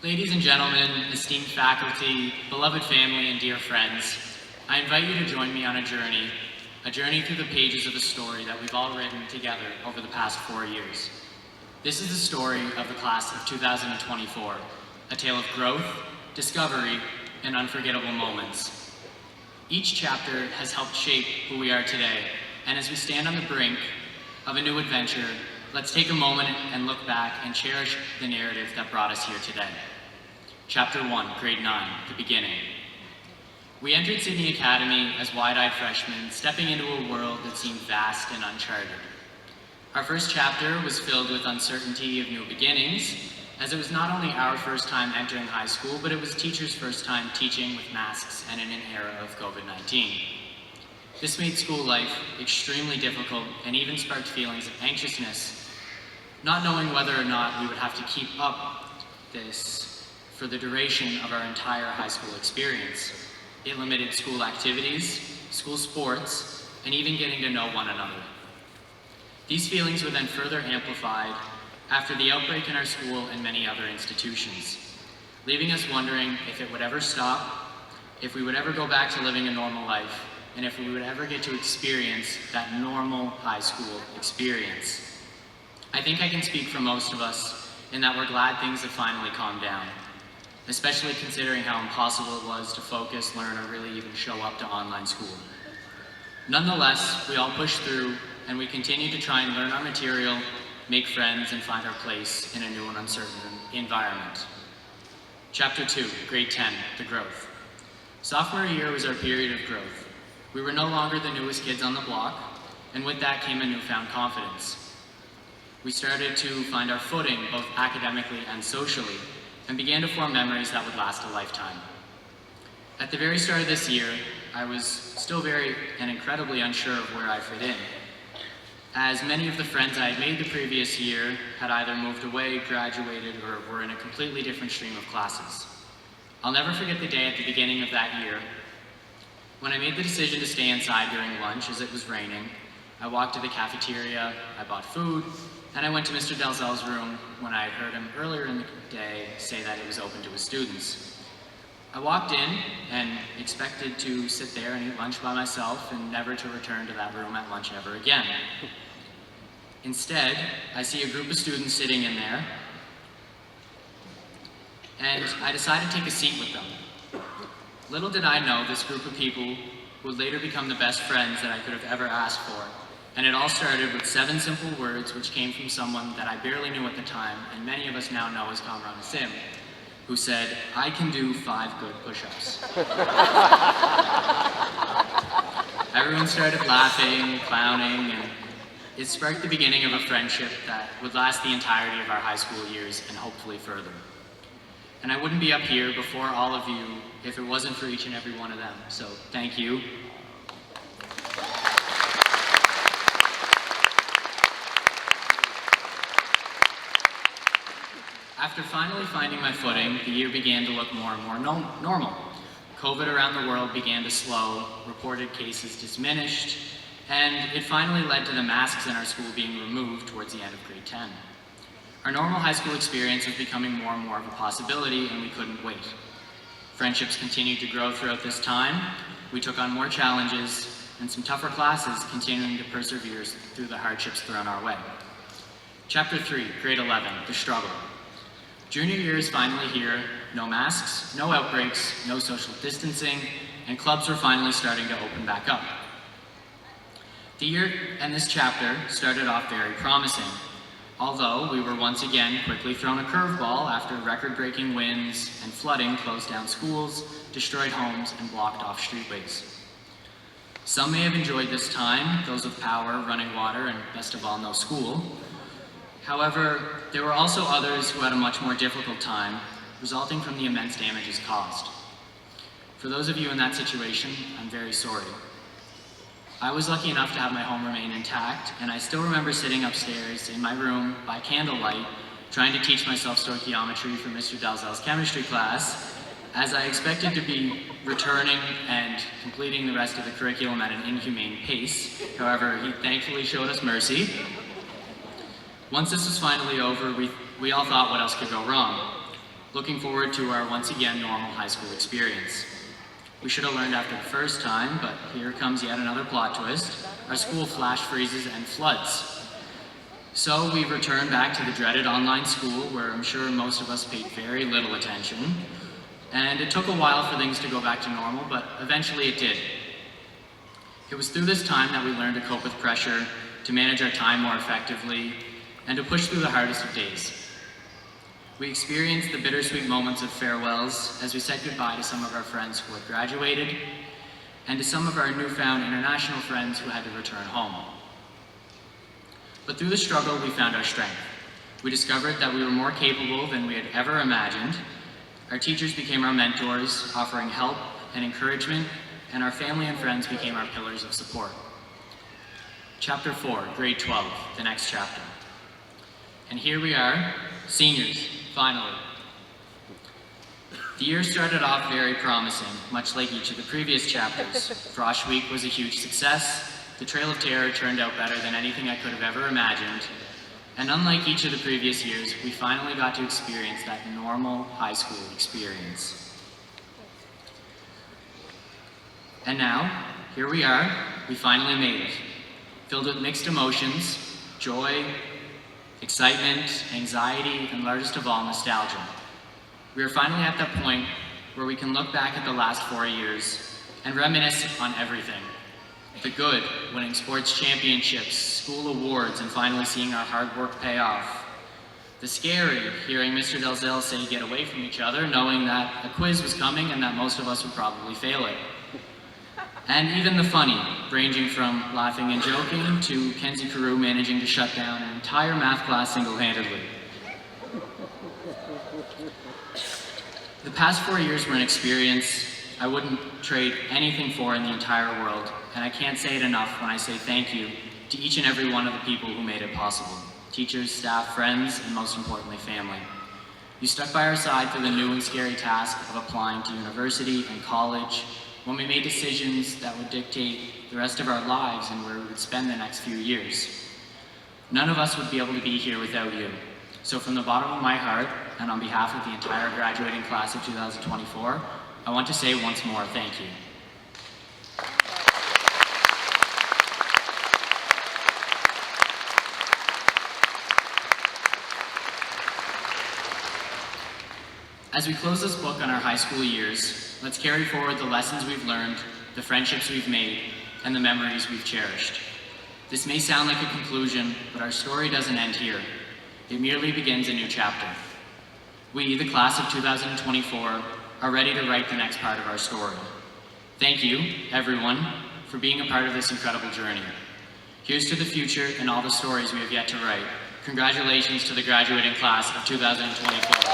Ladies and gentlemen, esteemed faculty, beloved family, and dear friends, I invite you to join me on a journey through the pages of a story that we've all written together over the past 4 years. This is the story of the class of 2024, a tale of growth, discovery, and unforgettable moments. Each chapter has helped shape who we are today, and as we stand on the brink of a new adventure, let's take a moment and look back and cherish the narrative that brought us here today. Chapter 1, Grade 9, The Beginning. We entered Sydney Academy as wide-eyed freshmen, stepping into a world that seemed vast and uncharted. Our first chapter was filled with uncertainty of new beginnings, as it was not only our first time entering high school, but it was teachers' first time teaching with masks and in an era of COVID-19. This made school life extremely difficult and even sparked feelings of anxiousness, not knowing whether or not we would have to keep up this for the duration of our entire high school experience. It limited school activities, school sports, and even getting to know one another. These feelings were then further amplified after the outbreak in our school and many other institutions, leaving us wondering if it would ever stop, if we would ever go back to living a normal life, and if we would ever get to experience that normal high school experience. I think I can speak for most of us in that we're glad things have finally calmed down, especially considering how impossible it was to focus, learn, or really even show up to online school. Nonetheless, we all pushed through, and we continued to try and learn our material, make friends, and find our place in a new and uncertain environment. Chapter 2, Grade 10, The Growth. Sophomore year was our period of growth. We were no longer the newest kids on the block, and with that came a newfound confidence. We started to find our footing, both academically and socially, and began to form memories that would last a lifetime. At the very start of this year, I was still very and incredibly unsure of where I fit in, as many of the friends I had made the previous year had either moved away, graduated, or were in a completely different stream of classes. I'll never forget the day at the beginning of that year when I made the decision to stay inside during lunch as it was raining. I walked to the cafeteria, I bought food, and I went to Mr. Dalzell's room when I had heard him earlier in the day say that it was open to his students. I walked in and expected to sit there and eat lunch by myself and never to return to that room at lunch ever again. Instead, I see a group of students sitting in there, and I decided to take a seat with them. Little did I know this group of people would later become the best friends that I could have ever asked for. And it all started with 7 simple words which came from someone that I barely knew at the time, and many of us now know as Kamran Sim, who said, "I can do 5 good push-ups." Everyone started laughing, clowning, and it sparked the beginning of a friendship that would last the entirety of our high school years and hopefully further. And I wouldn't be up here before all of you if it wasn't for each and every one of them, so thank you. After finally finding my footing, the year began to look more and more normal. COVID around the world began to slow, reported cases diminished, and it finally led to the masks in our school being removed towards the end of grade 10. Our normal high school experience was becoming more and more of a possibility, and we couldn't wait. Friendships continued to grow throughout this time. We took on more challenges and some tougher classes, continuing to persevere through the hardships thrown our way. Chapter 3, Grade 11, The Struggle. Junior year is finally here, no masks, no outbreaks, no social distancing, and clubs were finally starting to open back up. The year and this chapter started off very promising, although we were once again quickly thrown a curveball after record-breaking winds and flooding closed down schools, destroyed homes, and blocked off streetways. Some may have enjoyed this time, those with power, running water, and best of all, no school. However, there were also others who had a much more difficult time, resulting from the immense damages caused. For those of you in that situation, I'm very sorry. I was lucky enough to have my home remain intact, and I still remember sitting upstairs in my room by candlelight, trying to teach myself stoichiometry for Mr. Dalzell's chemistry class, as I expected to be returning and completing the rest of the curriculum at an inhumane pace. However, he thankfully showed us mercy. Once this was finally over, we all thought what else could go wrong. looking forward to our once again normal high school experience. We should have learned after the first time, but here comes yet another plot twist. Our school flash freezes and floods. So we return back to the dreaded online school where I'm sure most of us paid very little attention. And it took a while for things to go back to normal, but eventually it did. It was through this time that we learned to cope with pressure, to manage our time more effectively, and to push through the hardest of days. We experienced the bittersweet moments of farewells as we said goodbye to some of our friends who had graduated, and to some of our newfound international friends who had to return home. But through the struggle, we found our strength. We discovered that we were more capable than we had ever imagined. Our teachers became our mentors, offering help and encouragement, and our family and friends became our pillars of support. Chapter 4, grade 12, the next chapter. And here we are, seniors, finally. The year started off very promising, much like each of the previous chapters. Frosh Week was a huge success. The Trail of Terror turned out better than anything I could have ever imagined. And unlike each of the previous years, we finally got to experience that normal high school experience. And now, here we are, we finally made it. Filled with mixed emotions, joy, excitement, anxiety, and largest of all, nostalgia. We are finally at that point where we can look back at the last 4 years and reminisce on everything. The good, winning sports championships, school awards, and finally seeing our hard work pay off. The scary, hearing Mr. Dalzell say get away from each other, knowing that a quiz was coming and that most of us would probably fail it. And even the funny, ranging from laughing and joking to Kenzie Carew managing to shut down an entire math class single-handedly. The past 4 years were an experience I wouldn't trade anything for in the entire world, and I can't say it enough when I say thank you to each and every one of the people who made it possible. Teachers, staff, friends, and most importantly, family. You stuck by our side through the new and scary task of applying to university and college, when we made decisions that would dictate the rest of our lives and where we would spend the next few years. None of us would be able to be here without you. So from the bottom of my heart, and on behalf of the entire graduating class of 2024, I want to say once more, thank you. As we close this book on our high school years, let's carry forward the lessons we've learned, the friendships we've made, and the memories we've cherished. This may sound like a conclusion, but our story doesn't end here. It merely begins a new chapter. We, the class of 2024, are ready to write the next part of our story. Thank you, everyone, for being a part of this incredible journey. Here's to the future and all the stories we have yet to write. Congratulations to the graduating class of 2024.